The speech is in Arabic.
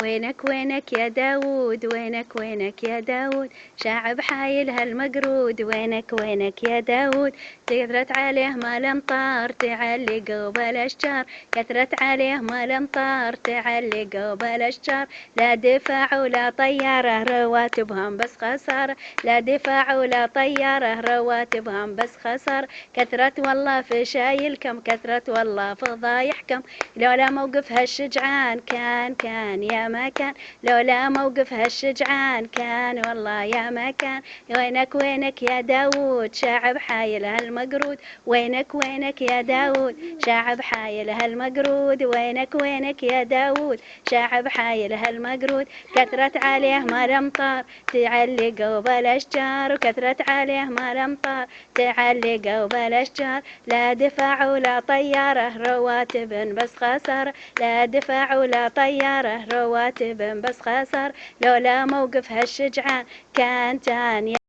وينك يا داود، وينك يا داود، شعب حايل هالمقرود. وينك يا داود، كثرت عليه ما الامطار تعلق بالاشجار، كثرت عليه ما الامطار تعلق بالاشجار. لا دفاع ولا طياره رواتبهم بس خساره، لا دفاع ولا طياره رواتبهم بس خساره. كثرت والله في شايلكم، كثرت والله في ضايحكم، لولا موقف هالشجعان كان يا ما كان، لولا موقف هالشجعان كان والله يا ما كان. وينك يا داود، شعب حايل هالمقرود. وينك يا داود، شعب حايل هالمقرود. وينك يا داود، شعب حايل هالمقرود. كثرت عليه ما الامطار تعلقوا بالاشجار، وكثرت عليه ما الامطار تعلقوا بالاشجار. لا دفاع ولا طياره رواتب بس خسر، لا دفاع ولا طياره رواتب بس خسر. لولا موقف هالشجعان كان تاني.